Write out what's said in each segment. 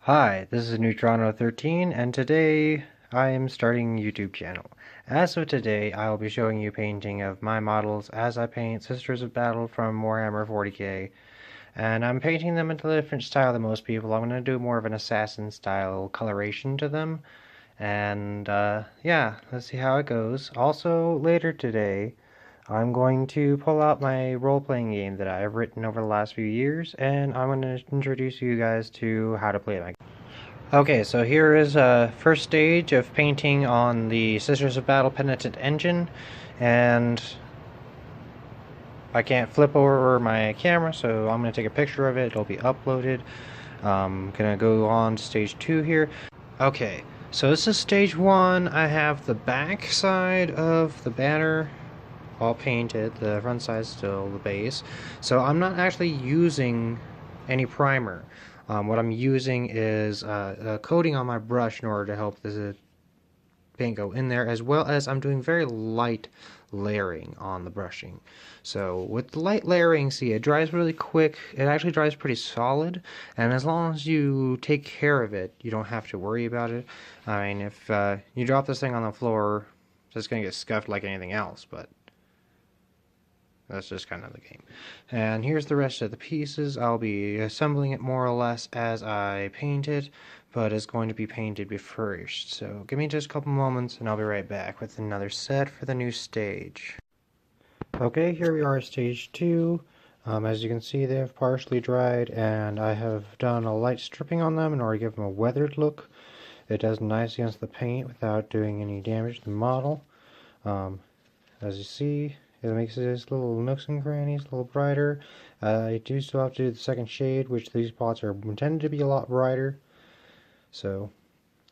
Hi, this is Neutrano13, and today I am starting a YouTube channel. As of today, I will be showing you painting of my models as I paint Sisters of Battle from Warhammer 40k. And I'm painting them in a different style than most people. I'm going to do more of an assassin style coloration to them. And yeah, let's see how it goes. Also, later today, I'm going to pull out my role-playing game that I've written over the last few years, and I'm going to introduce you guys to how to play my game. Okay, so here is a first stage of painting on the Sisters of Battle Penitent engine, and I can't flip over my camera, so I'm going to take a picture of it. It'll be uploaded. I'm going to go on to stage 2 here. Okay, so this is stage 1. I have the back side of the banner all painted, the front side is still the base. So I'm not actually using any primer. What I'm using is a coating on my brush in order to help the paint go in there, as well as I'm doing very light layering on the brushing. So with the light layering, see, it dries really quick. It actually dries pretty solid, and as long as you take care of it, you don't have to worry about it. I mean, if you drop this thing on the floor, it's just going to get scuffed like anything else, but that's just kind of the game. And here's the rest of the pieces. I'll be assembling it more or less as I paint it, but it's going to be painted first. So give me just a couple moments and I'll be right back with another set for the new stage. Okay, here we are at stage 2. As you can see, they have partially dried, and I have done a light stripping on them in order to give them a weathered look. It does nice against the paint without doing any damage to the model. As you see, it makes these little nooks and crannies a little brighter. I do still have to do the second shade, which these spots are intended to be a lot brighter. So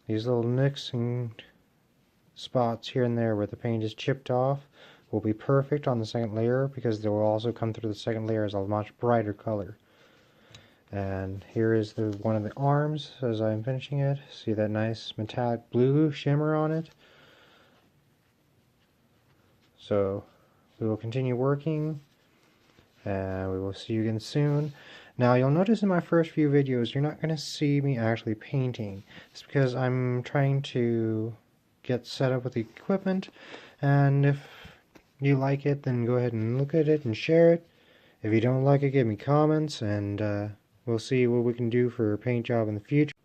these little nicks and spots here and there where the paint is chipped off will be perfect on the second layer, because they will also come through the second layer as a much brighter color. And here is one of the arms as I'm finishing it. See that nice metallic blue shimmer on it? So we will continue working, and we will see you again soon. Now, you'll notice in my first few videos, you're not going to see me actually painting. It's because I'm trying to get set up with the equipment, and if you like it, then go ahead and look at it and share it. If you don't like it, give me comments, and we'll see what we can do for a paint job in the future.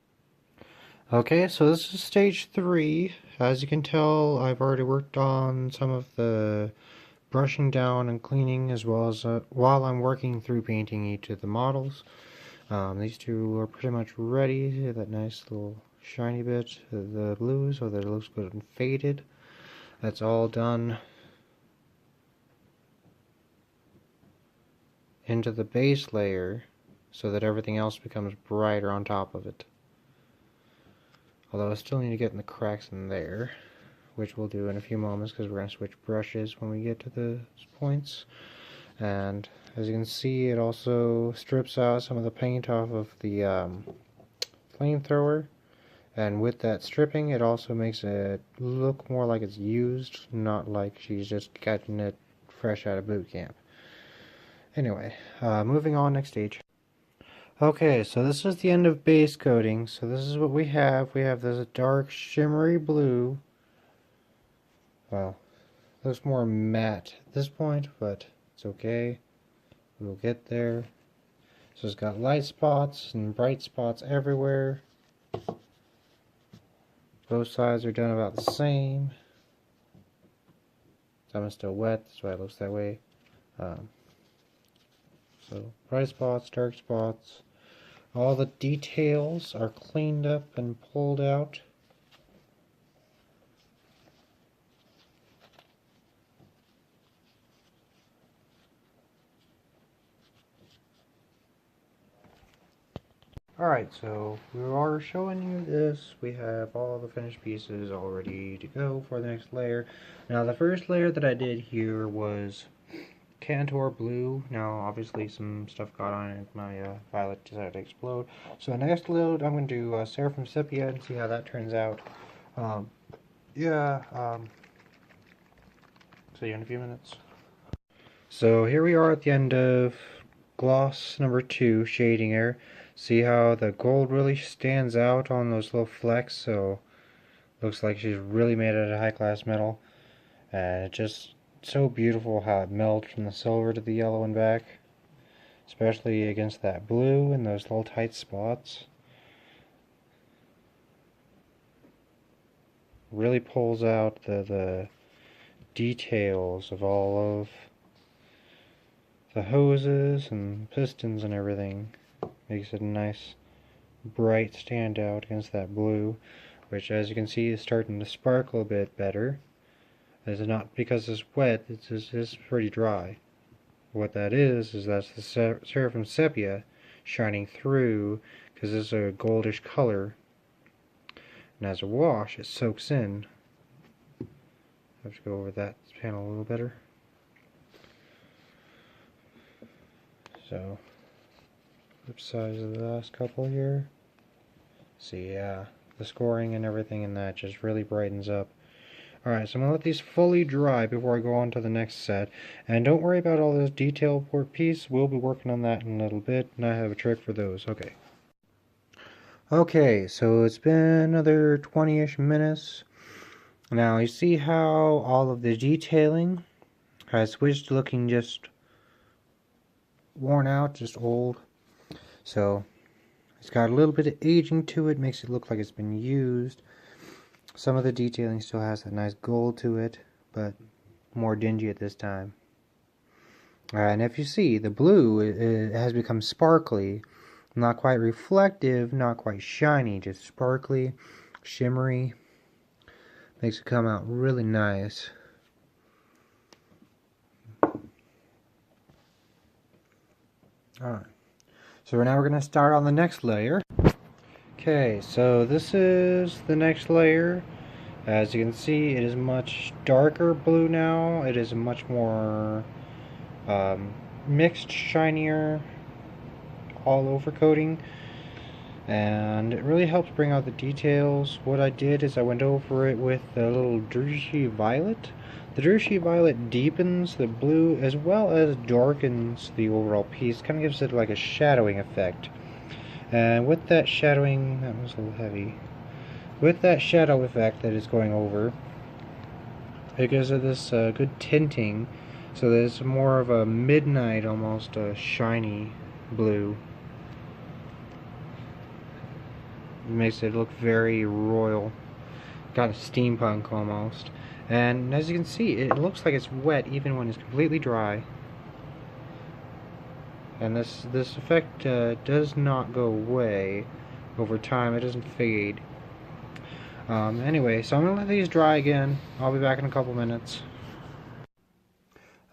Okay, so this is stage 3. As you can tell, I've already worked on some of the brushing down and cleaning, as well as while I'm working through painting each of the models. These two are pretty much ready. See that nice little shiny bit, the blue, so that it looks good and faded. That's all done into the base layer so that everything else becomes brighter on top of it. Although I still need to get in the cracks in there, which we'll do in a few moments because we're going to switch brushes when we get to the points. And as you can see, it also strips out some of the paint off of the flamethrower, and with that stripping, it also makes it look more like it's used, not like she's just getting it fresh out of boot camp. Anyway, moving on, next stage. Okay, so this is the end of base coating. So this is what we have. We have this dark shimmery blue. Well, looks more matte at this point, but it's okay. We'll get there. So it's got light spots and bright spots everywhere. Both sides are done about the same. Some is still wet, that's why it looks that way. So bright spots, dark spots. All the details are cleaned up and pulled out. Alright, so we are showing you this. We have all the finished pieces all ready to go for the next layer. Now the first layer that I did here was Cantor Blue. Now obviously some stuff got on it. My violet decided to explode. So the next load I'm going to do Seraphim Sepia and see how that turns out. See you in a few minutes. So here we are at the end of gloss number 2, shading air. See how the gold really stands out on those little flecks, so looks like she's really made out of high-class metal. And it's just so beautiful how it melts from the silver to the yellow and back, especially against that blue and those little tight spots. Really pulls out the details of all of the hoses and pistons and everything. Makes it a nice bright standout against that blue, which as you can see is starting to sparkle a bit better. It's not because it's wet, it's pretty dry. What that is that's the Seraphim Sepia shining through, because it's a goldish color. And as a wash, it soaks in. I have to go over that panel a little better. So, flip sides of the last couple here. See, yeah, the scoring and everything in that just really brightens up. Alright, so I'm going to let these fully dry before I go on to the next set. And don't worry about all those detail work piece. We'll be working on that in a little bit, and I have a trick for those. Okay. Okay, so it's been another 20-ish minutes. Now, you see how all of the detailing has switched to looking just worn out, just old. So, it's got a little bit of aging to it, makes it look like it's been used. Some of the detailing still has that nice gold to it, but more dingy at this time. And if you see, the blue it has become sparkly. Not quite reflective, not quite shiny, just sparkly, shimmery. Makes it come out really nice. Alright, so now we're going to start on the next layer. Okay, so this is the next layer. As you can see, it is much darker blue now. It is much more mixed, shinier, all over coating, and it really helps bring out the details. What I did is I went over it with a little Drushi Violet. The Drushi Violet deepens the blue as well as darkens the overall piece, kind of gives it like a shadowing effect. And with that shadowing, that was a little heavy. With that shadow effect that is going over, it gives it this good tinting, so that it's more of a midnight, almost a shiny blue. It makes it look very royal, kind of steampunk almost. And as you can see, it looks like it's wet even when it's completely dry. And this effect does not go away over time. It doesn't fade. Anyway, so I'm going to let these dry again. I'll be back in a couple minutes.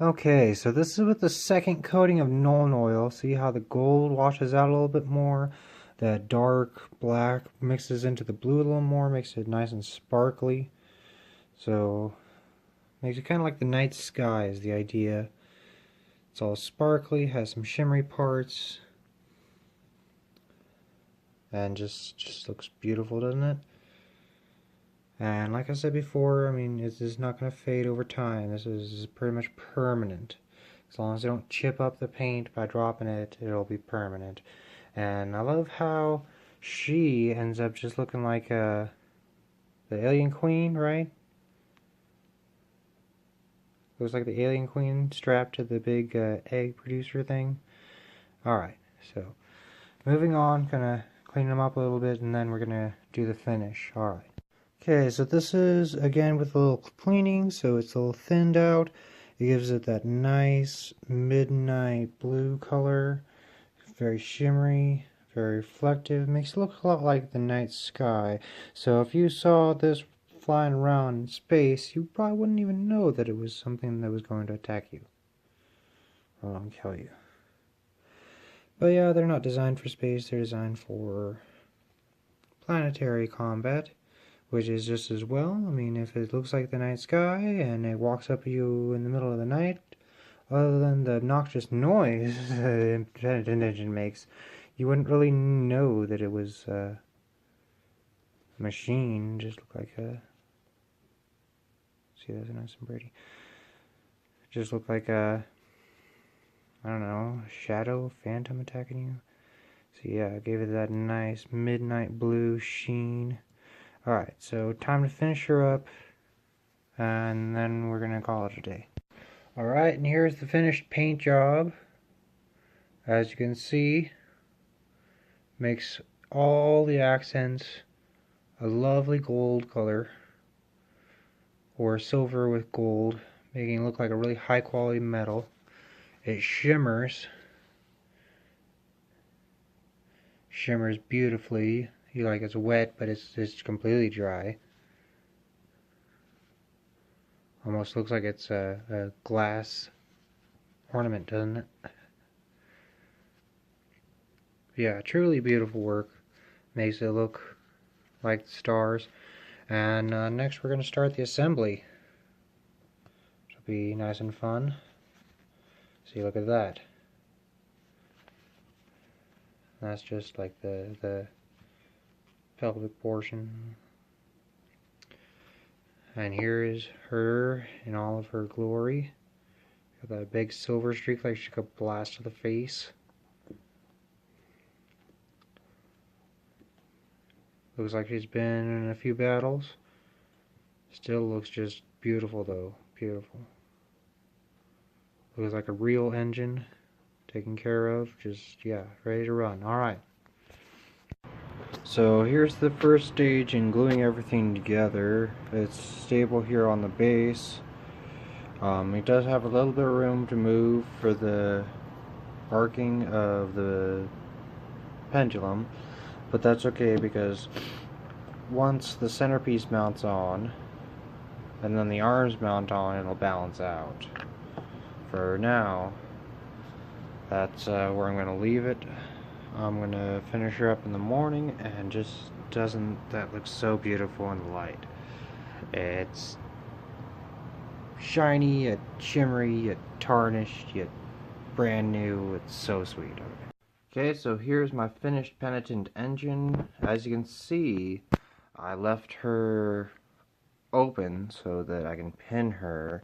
Okay, so this is with the second coating of Nuln Oil. See how the gold washes out a little bit more? That dark black mixes into the blue a little more, makes it nice and sparkly. So, makes it kind of like the night sky is the idea. It's all sparkly, has some shimmery parts. And just looks beautiful, doesn't it? And like I said before, I mean, this is not going to fade over time. This is pretty much permanent. As long as I don't chip up the paint by dropping it, it'll be permanent. And I love how she ends up just looking like the alien queen, right? Looks like the alien queen strapped to the big egg producer thing. Alright, so moving on, gonna clean them up a little bit and then we're gonna do the finish. Alright. Okay, so this is again with a little cleaning, so it's a little thinned out. It gives it that nice midnight blue color. Very shimmery, very reflective. Makes it look a lot like the night sky. So if you saw this flying around in space, you probably wouldn't even know that it was something that was going to attack you or kill you. But yeah, they're not designed for space, they're designed for planetary combat, which is just as well. I mean, if it looks like the night sky and it walks up at you in the middle of the night, other than the obnoxious noise the Penitent engine makes, you wouldn't really know that it was a machine. Just look like a... See, that's nice and pretty. Just look like a... I don't know, a shadow, phantom attacking you. So yeah, I gave it that nice midnight blue sheen. Alright, so time to finish her up, and then we're gonna call it a day. Alright, and here's the finished paint job. As you can see, makes all the accents a lovely gold color, or silver with gold, making it look like a really high quality metal. It shimmers beautifully. You like it's wet, but it's completely dry. Almost looks like it's a glass ornament, doesn't it? Yeah, truly beautiful work. Makes it look like stars. And next we're going to start the assembly. It'll be nice and fun. See, look at that. That's just like the pelvic portion. And here is her in all of her glory. Got that big silver streak like she could blast to the face. Looks like she's been in a few battles. Still looks just beautiful though. Beautiful. Looks like a real engine taken care of. Just, yeah, ready to run. Alright. So here's the first stage in gluing everything together. It's stable here on the base. It does have a little bit of room to move for the arcing of the pendulum, but that's okay because once the centerpiece mounts on and then the arms mount on, it'll balance out. For now, that's where I'm going to leave it. I'm going to finish her up in the morning, and just doesn't that look so beautiful in the light. It's shiny, yet shimmery, yet tarnished, yet brand new. It's so sweet. Okay, so here's my finished Penitent engine. As you can see, I left her open so that I can pin her.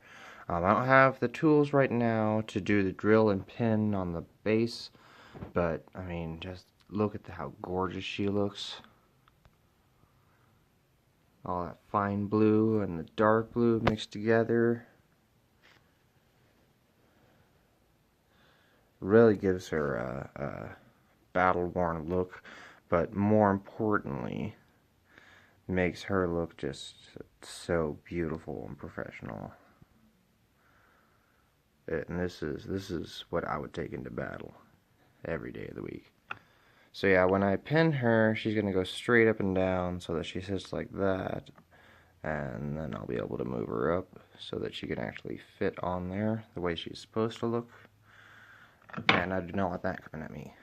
I don't have the tools right now to do the drill and pin on the base, but I mean, just look at how gorgeous she looks. All that fine blue and the dark blue mixed together really gives her a battle-worn look, but more importantly, makes her look just so beautiful and professional. And this is what I would take into battle every day of the week. So yeah, when I pin her, she's gonna go straight up and down so that she sits like that, and then I'll be able to move her up so that she can actually fit on there the way she's supposed to look. And I do not want that coming at me.